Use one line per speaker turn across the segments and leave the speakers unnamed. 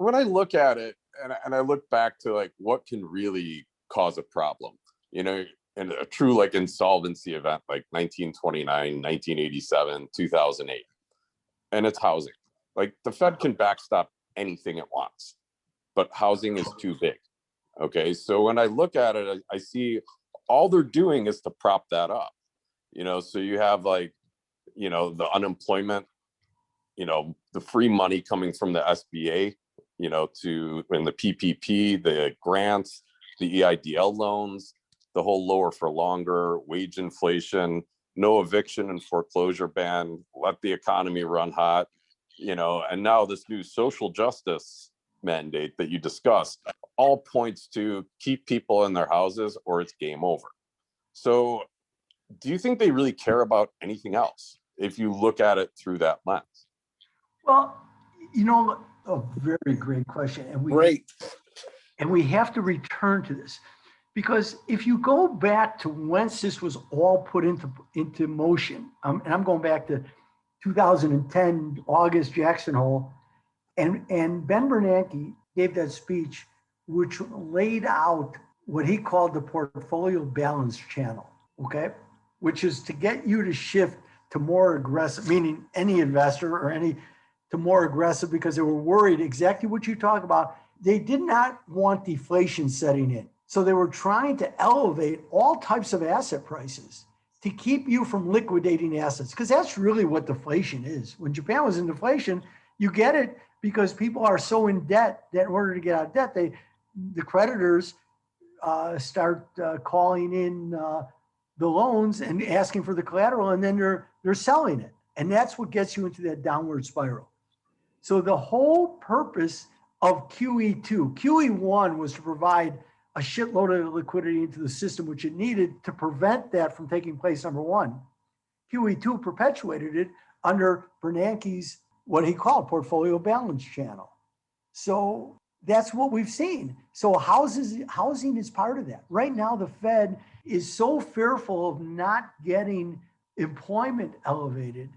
when I look at it and I look back to like what can really cause a problem, you know, in a true like insolvency event like 1929, 1987, 2008, and it's housing. Like the Fed can backstop anything it wants, but housing is too big. Okay, so when I look at it, I see all they're doing is to prop that up. You know, so you have like, you know, the unemployment, you know, the free money coming from the SBA, you know, and the PPP, the grants, the EIDL loans, the whole lower for longer, wage inflation, no eviction and foreclosure ban, let the economy run hot, you know, and now this new social justice mandate that you discussed all points to keep people in their houses or it's game over. So do you think they really care about anything else if you look at it through that lens?
Well, you know, a very great question. And we have to return to this, because if you go back to whence this was all put into motion, and I'm going back to 2010, August, Jackson Hole, and Ben Bernanke gave that speech, which laid out what he called the portfolio balance channel, okay? Which is to get you to shift to more aggressive, meaning any investor or to more aggressive, because they were worried exactly what you talk about. They did not want deflation setting in. So they were trying to elevate all types of asset prices to keep you from liquidating assets, because that's really what deflation is. When Japan was in deflation, you get it because people are so in debt that in order to get out of debt, the creditors start calling in the loans and asking for the collateral, and then they're selling it. And that's what gets you into that downward spiral. So the whole purpose of QE2, QE1 was to provide a shitload of liquidity into the system, which it needed to prevent that from taking place, number one. QE2 perpetuated it under Bernanke's, what he called portfolio balance channel. So that's what we've seen. So housing is part of that. Right now, the Fed is so fearful of not getting employment elevated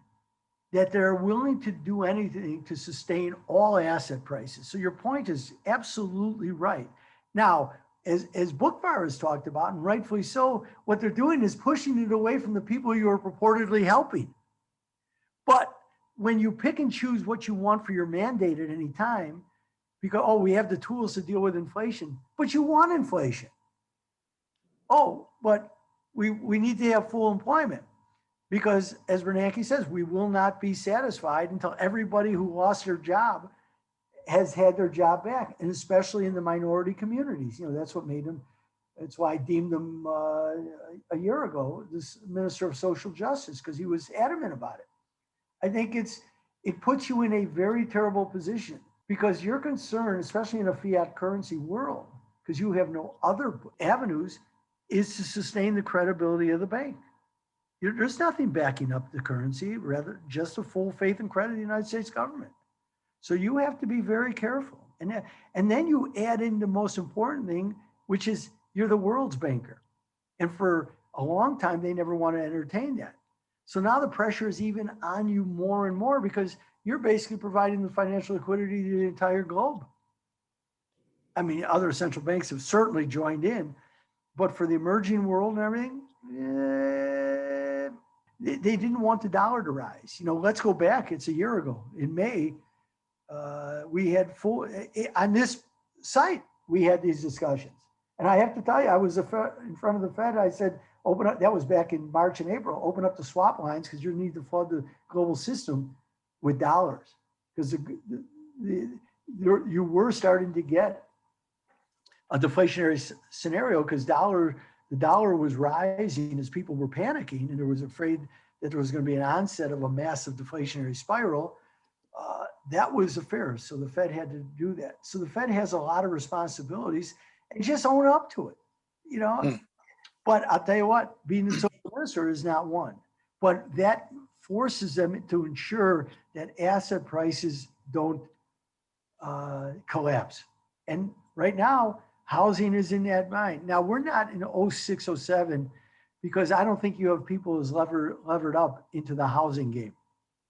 that they're willing to do anything to sustain all asset prices. So your point is absolutely right. Now, as Bookfire has talked about, and rightfully so, what they're doing is pushing it away from the people you are purportedly helping. But when you pick and choose what you want for your mandate at any time, because, oh, we have the tools to deal with inflation, but you want inflation. Oh, but we need to have full employment, because as Bernanke says, we will not be satisfied until everybody who lost their job has had their job back, and especially in the minority communities. You know, that's what made him, that's why I deemed him a year ago, this Minister of Social Justice, because he was adamant about it. I think it puts you in a very terrible position, because you're concerned, especially in a fiat currency world, because you have no other avenues, is to sustain the credibility of the bank. There's nothing backing up the currency, rather just a full faith and credit of the United States government. So you have to be very careful. And then you add in the most important thing, which is you're the world's banker. And for a long time, they never want to entertain that. So now the pressure is even on you more and more, because you're basically providing the financial liquidity to the entire globe. I mean, other central banks have certainly joined in, but for the emerging world and everything, they didn't want the dollar to rise. You know, let's go back. It's a year ago in May. We had on this site, we had these discussions. And I have to tell you, I was in front of the Fed. I said, open up, that was back in March and April, open up the swap lines, because you need to flood the global system with dollars. Because you were starting to get a deflationary scenario, because the dollar was rising as people were panicking, and there was afraid that there was going to be an onset of a massive deflationary spiral. That was a fear. So the Fed had to do that. So the Fed has a lot of responsibilities, and just own up to it, you know. But I'll tell you what, being the social minister is not one. But that forces them to ensure that asset prices don't collapse. And right now, housing is in that mind. Now, we're not in 06, 07, because I don't think you have people as levered up into the housing game.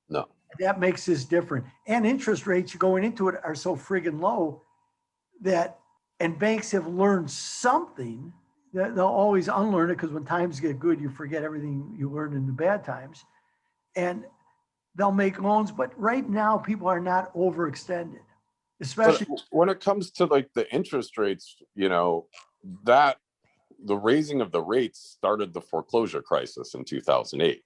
No.
That makes this different. And interest rates going into it are so friggin' low that, and banks have learned something. They'll always unlearn it because when times get good, you forget everything you learned in the bad times. And they'll make loans, but right now people are not overextended, especially
But when it comes to like the interest rates, you know, that the raising of the rates started the foreclosure crisis in 2008,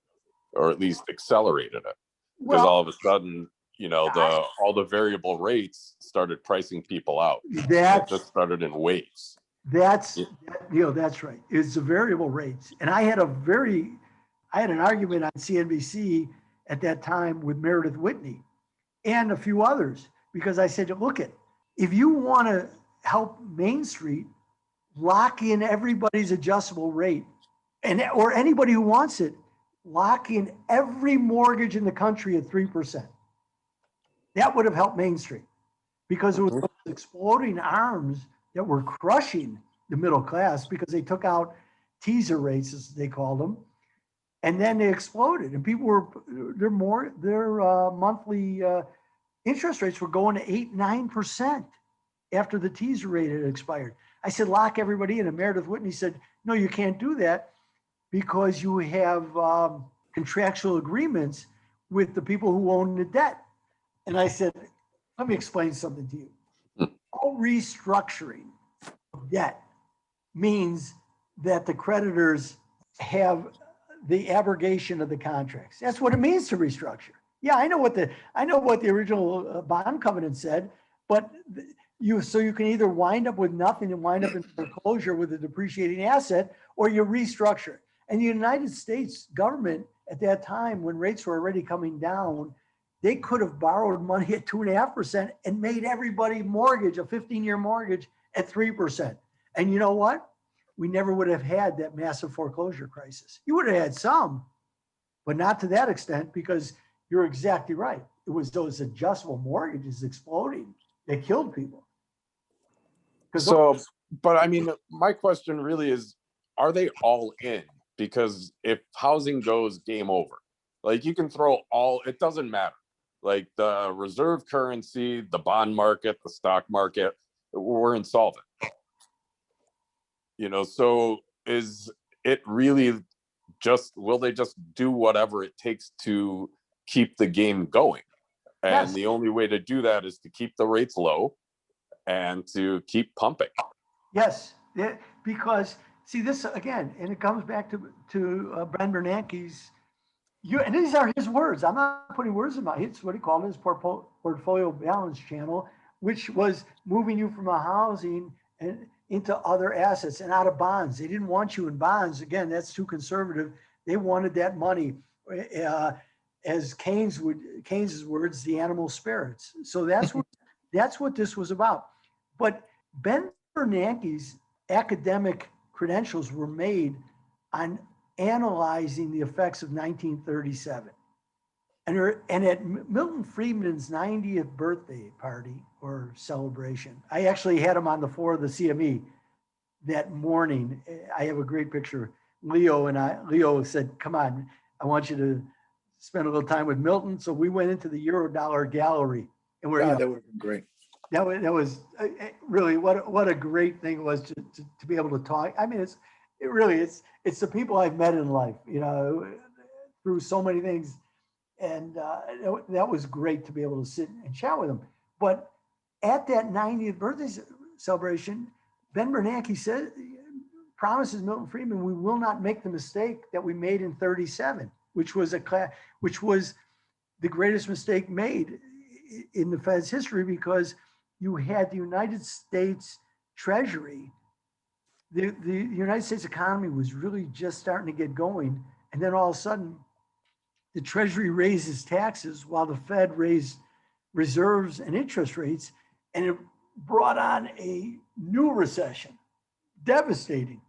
or at least accelerated it, because all of a sudden, you know, all the variable rates started pricing people out. It just started in waves.
That's right. It's the variable rates. And I had an argument on CNBC at that time with Meredith Whitney and a few others, because I said, look if you want to help Main Street, lock in everybody's adjustable rate, or anybody who wants it, lock in every mortgage in the country at 3%. That would have helped Main Street, because it was those exploding arms that were crushing the middle class, because they took out teaser rates, as they called them, and then they exploded, and people were their monthly interest rates were going to 8-9% after the teaser rate had expired. I said, lock everybody in, and Meredith Whitney said, no, you can't do that because you have contractual agreements with the people who own the debt. And I said, let me explain something to you. All restructuring of debt means that the creditors have the abrogation of the contracts. That's what it means to restructure. Yeah, I know what the original bond covenant said, but you can either wind up with nothing and wind up in foreclosure with a depreciating asset, or you restructure. And the United States government at that time, when rates were already coming down, they could have borrowed money at 2.5% and made everybody mortgage, a 15-year mortgage, at 3%. And you know what? We never would have had that massive foreclosure crisis. You would have had some, but not to that extent, because you're exactly right. It was those adjustable mortgages exploding that killed people.
So, but I mean, my question really is, are they all in? Because if housing goes game over, like you can throw it doesn't matter. Like the reserve currency, the bond market, the stock market, we're insolvent. You know, so is it really will they just do whatever it takes to keep the game going? And the only way to do that is to keep the rates low and to keep pumping.
Yes, because see this again, and it comes back to Ben Bernanke's. And these are his words. I'm not putting words in my head. It's what he called his portfolio balance channel, which was moving you from a housing and into other assets and out of bonds. They didn't want you in bonds. Again, that's too conservative. They wanted that money, as Keynes's words, the animal spirits. So that's what this was about. But Ben Bernanke's academic credentials were made on analyzing the effects of 1937. And at Milton Friedman's 90th birthday party or celebration, I actually had him on the floor of the CME that morning. I have a great picture. Leo said, come on, I want you to spend a little time with Milton. So we went into the Eurodollar gallery, and
that would have been great.
That was really what a great thing it was to be able to talk. I mean, it's the people I've met in life, you know, through so many things. And that was great to be able to sit and chat with them. But at that 90th birthday celebration, Ben Bernanke promises Milton Friedman, we will not make the mistake that we made in 37, which was the greatest mistake made in the Fed's history, because you had the United States Treasury. The United States economy was really just starting to get going. And then all of a sudden, the Treasury raises taxes while the Fed raised reserves and interest rates. And it brought on a new recession, devastating,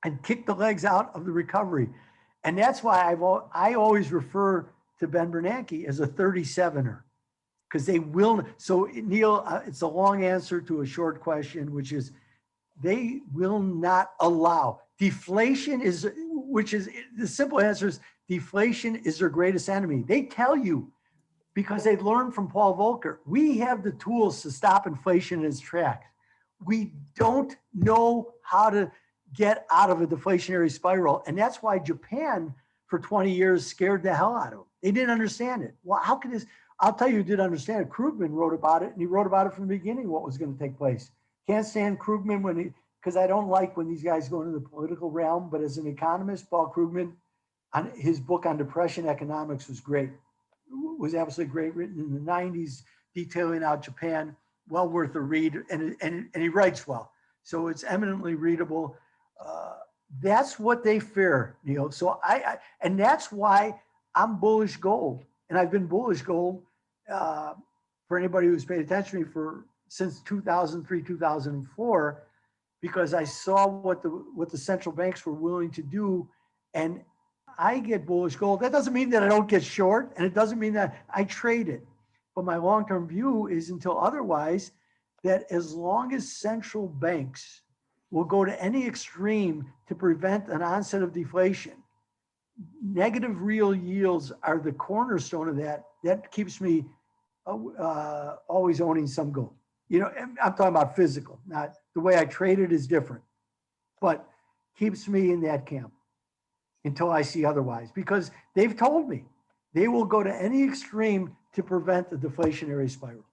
and kicked the legs out of the recovery. And that's why I always refer to Ben Bernanke as a 37er, because they will. So Neil, it's a long answer to a short question, which is they will not allow deflation. The simple answer is deflation is their greatest enemy. They tell you because they learned from Paul Volcker. We have the tools to stop inflation in its tracks. We don't know how to get out of a deflationary spiral. And that's why Japan for 20 years scared the hell out of them. They didn't understand it. Well, how could this? I'll tell you who did understand it. Krugman wrote about it, and he wrote about it from the beginning, what was going to take place. Can't stand Krugman because I don't like when these guys go into the political realm, but as an economist, Paul Krugman, on his book on depression economics was great. Was absolutely great, written in the 90s, detailing out Japan, well worth a read, and he writes well. So it's eminently readable. That's what they fear, Neil. So and that's why I'm bullish gold. And I've been bullish gold for anybody who's paid attention to me since 2003, 2004, because I saw what the central banks were willing to do. And I get bullish gold. That doesn't mean that I don't get short, and it doesn't mean that I trade it. But my long-term view is, until otherwise, that as long as central banks will go to any extreme to prevent an onset of deflation, negative real yields are the cornerstone of that. That keeps me always owning some gold. You know, I'm talking about physical, not the way I trade it is different, but keeps me in that camp until I see otherwise, because they've told me they will go to any extreme to prevent the deflationary spiral.